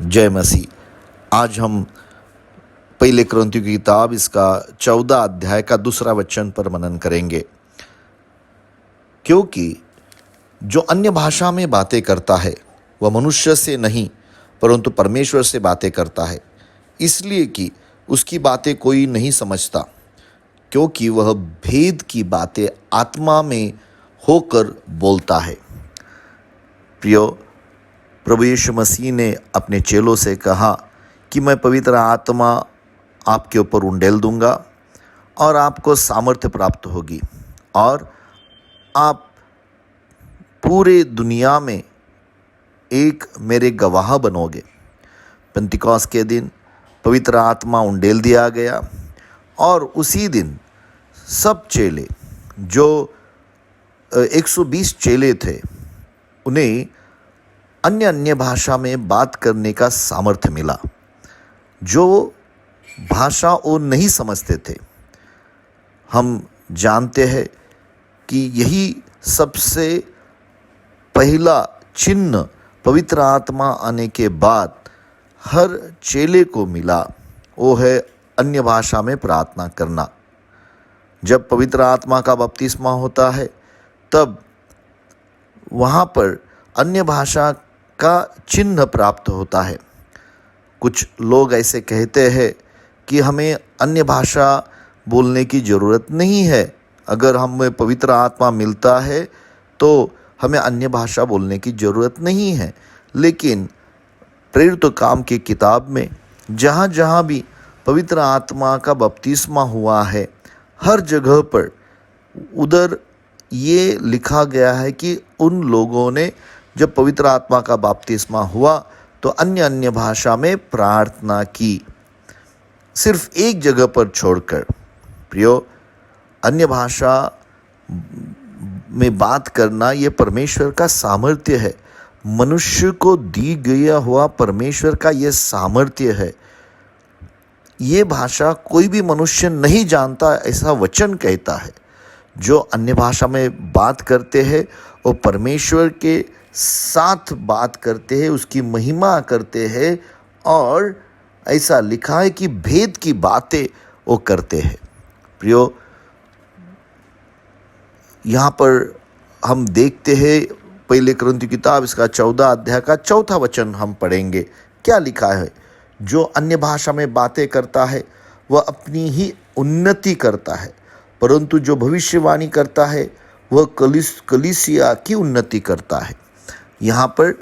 जय मसीह। आज हम पहले क्रंथियों की किताब इसका 14 अध्याय का दूसरा वचन पर मनन करेंगे। क्योंकि जो अन्य भाषा में बातें करता है वह मनुष्य से नहीं परंतु परमेश्वर से बातें करता है, इसलिए कि उसकी बातें कोई नहीं समझता, क्योंकि वह भेद की बातें आत्मा में होकर बोलता है। प्रियो, प्रभु यीशु मसीह ने अपने चेलों से कहा कि मैं पवित्र आत्मा आपके ऊपर उंडेल दूंगा और आपको सामर्थ्य प्राप्त होगी और आप पूरे दुनिया में एक मेरे गवाह बनोगे। पेंतिकोस्त के दिन पवित्र आत्मा उंडेल दिया गया और उसी दिन सब चेले, जो 120 चेले थे, उन्हें अन्य अन्य भाषा में बात करने का सामर्थ्य मिला, जो भाषा वो नहीं समझते थे। हम जानते हैं कि यही सबसे पहला चिन्ह पवित्र आत्मा आने के बाद हर चेले को मिला, वो है अन्य भाषा में प्रार्थना करना। जब पवित्र आत्मा का बपतिस्मा होता है तब वहाँ पर अन्य भाषा का चिन्ह प्राप्त होता है। कुछ लोग ऐसे कहते हैं कि हमें अन्य भाषा बोलने की ज़रूरत नहीं है, अगर हमें पवित्र आत्मा मिलता है तो हमें अन्य भाषा बोलने की ज़रूरत नहीं है। लेकिन प्रेरित काम की किताब में जहाँ जहाँ भी पवित्र आत्मा का बपतिस्मा हुआ है, हर जगह पर उधर ये लिखा गया है कि उन लोगों ने जब पवित्र आत्मा का बपतिस्मा हुआ तो अन्य अन्य भाषा में प्रार्थना की, सिर्फ एक जगह पर छोड़कर। प्रियो, अन्य भाषा में बात करना ये परमेश्वर का सामर्थ्य है, मनुष्य को दी गया हुआ परमेश्वर का ये सामर्थ्य है। ये भाषा कोई भी मनुष्य नहीं जानता, ऐसा वचन कहता है। जो अन्य भाषा में बात करते हैं वो परमेश्वर के साथ बात करते हैं, उसकी महिमा करते हैं, और ऐसा लिखा है कि भेद की बातें वो करते हैं। प्रियो, यहाँ पर हम देखते हैं पहले क्रंथियों की किताब इसका 14 अध्याय का 4था वचन हम पढ़ेंगे। क्या लिखा है? जो अन्य भाषा में बातें करता है वह अपनी ही उन्नति करता है, परंतु जो भविष्यवाणी करता है वह कलीसिया की उन्नति करता है। यहाँ पर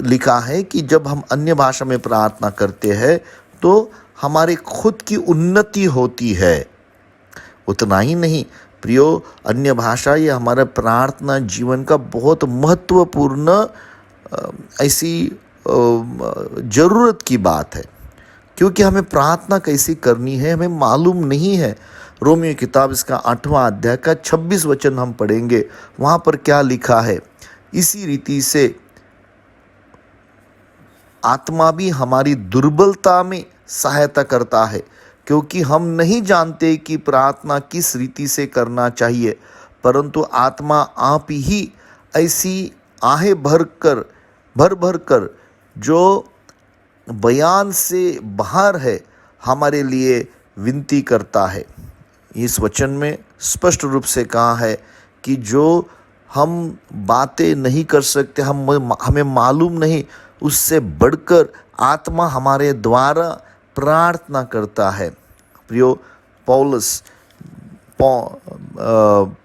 लिखा है कि जब हम अन्य भाषा में प्रार्थना करते हैं तो हमारे खुद की उन्नति होती है। उतना ही नहीं प्रियो, अन्य भाषा ये हमारे प्रार्थना जीवन का बहुत महत्वपूर्ण ऐसी ज़रूरत की बात है, क्योंकि हमें प्रार्थना कैसी करनी है हमें मालूम नहीं है। रोमियो किताब इसका 8वां अध्याय का 26 वचन हम पढ़ेंगे। वहाँ पर क्या लिखा है? इसी रीति से आत्मा भी हमारी दुर्बलता में सहायता करता है, क्योंकि हम नहीं जानते कि प्रार्थना किस रीति से करना चाहिए, परंतु आत्मा आप ही ऐसी आहें भर कर जो बयान से बाहर है हमारे लिए विनती करता है। इस वचन में स्पष्ट रूप से कहा है कि जो हम बातें नहीं कर सकते, हमें मालूम नहीं, उससे बढ़कर आत्मा हमारे द्वारा प्रार्थना करता है। प्रियो,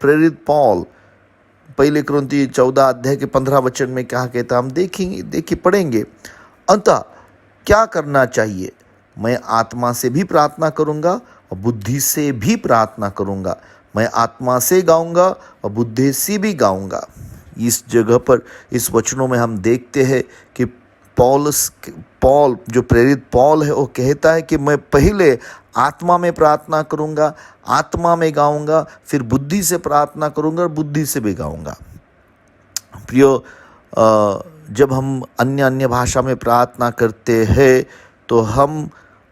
प्रेरित पौल पहले क्रंथी 14 अध्याय के 15 वचन में क्या कहता हम देखिए पढ़ेंगे। अतः क्या करना चाहिए? मैं आत्मा से भी प्रार्थना करूंगा और बुद्धि से भी प्रार्थना करूंगा, मैं आत्मा से गाऊंगा और बुद्धि से भी गाऊंगा। इस जगह पर इस वचनों में हम देखते हैं कि पौल जो प्रेरित पौल है वो कहता है कि मैं पहले आत्मा में प्रार्थना करूंगा, आत्मा में गाऊंगा, फिर बुद्धि से प्रार्थना करूंगा और बुद्धि से भी गाऊंगा। प्रियो, जब हम अन्य अन्य भाषा में प्रार्थना करते हैं तो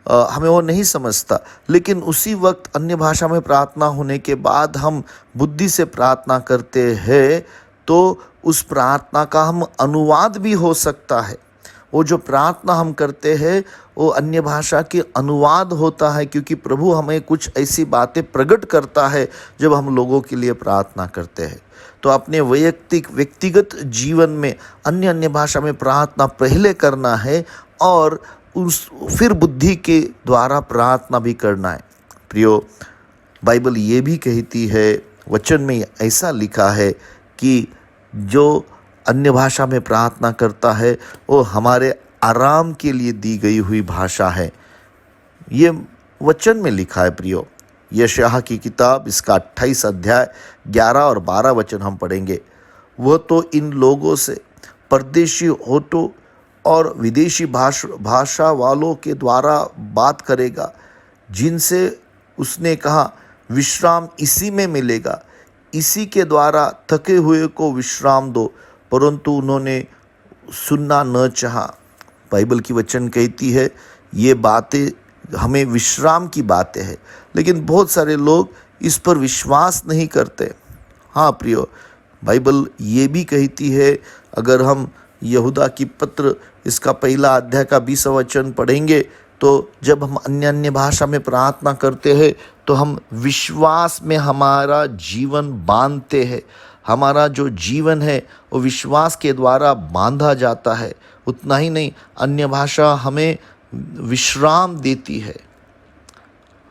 हमें वो नहीं समझता, लेकिन उसी वक्त अन्य भाषा में प्रार्थना होने के बाद हम बुद्धि से प्रार्थना करते हैं तो उस प्रार्थना का हम अनुवाद भी हो सकता है। वो जो प्रार्थना हम करते हैं वो अन्य भाषा के अनुवाद होता है, क्योंकि प्रभु हमें कुछ ऐसी बातें प्रकट करता है जब हम लोगों के लिए प्रार्थना करते हैं। तो अपने व्यक्तिगत जीवन में अन्य अन्य भाषा में प्रार्थना पहले करना है और फिर बुद्धि के द्वारा प्रार्थना भी करना है। प्रियो, बाइबल ये भी कहती है, वचन में ऐसा लिखा है कि जो अन्य भाषा में प्रार्थना करता है वो हमारे आराम के लिए दी गई हुई भाषा है। ये वचन में लिखा है प्रियो। यशायाह की किताब इसका 28 अध्याय 11 और 12 वचन हम पढ़ेंगे। वह तो इन लोगों से परदेशी होठों और विदेशी भाषा वालों के द्वारा बात करेगा, जिनसे उसने कहा विश्राम इसी में मिलेगा, इसी के द्वारा थके हुए को विश्राम दो, परंतु उन्होंने सुनना न चाहा। बाइबल की वचन कहती है ये बातें हमें विश्राम की बातें हैं, लेकिन बहुत सारे लोग इस पर विश्वास नहीं करते। हाँ प्रियो, बाइबल ये भी कहती है, अगर हम यहूदा की पत्र इसका पहला अध्याय का 20 वचन पढ़ेंगे, तो जब हम अन्य अन्य भाषा में प्रार्थना करते हैं तो हम विश्वास में हमारा जीवन बांधते हैं। हमारा जो जीवन है वो विश्वास के द्वारा बांधा जाता है। उतना ही नहीं, अन्य भाषा हमें विश्राम देती है,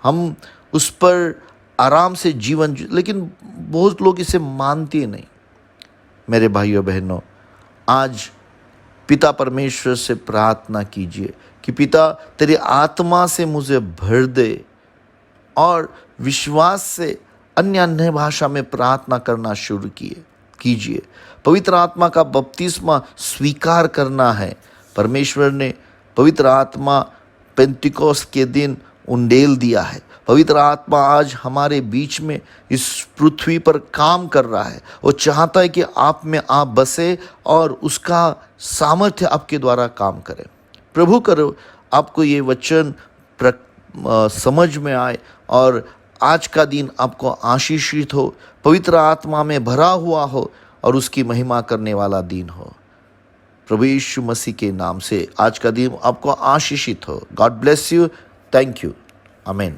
हम उस पर आराम से जीवन, लेकिन बहुत लोग इसे मानते नहीं। मेरे भाइयों बहनों, आज पिता परमेश्वर से प्रार्थना कीजिए कि पिता तेरी आत्मा से मुझे भर दे, और विश्वास से अन्य अन्य भाषा में प्रार्थना करना शुरू कीजिए। पवित्र आत्मा का बपतिस्मा स्वीकार करना है। परमेश्वर ने पवित्र आत्मा पेंतिकोस्त के दिन उंडेल दिया है। पवित्र आत्मा आज हमारे बीच में इस पृथ्वी पर काम कर रहा है। वो चाहता है कि आप में आप बसे और उसका सामर्थ्य आपके द्वारा काम करे। प्रभु करो आपको ये वचन समझ में आए और आज का दिन आपको आशीषित हो, पवित्र आत्मा में भरा हुआ हो और उसकी महिमा करने वाला दिन हो। प्रभु यीशु मसीह के नाम से आज का दिन आपको आशीषित हो। God bless you. Thank you. आमीन।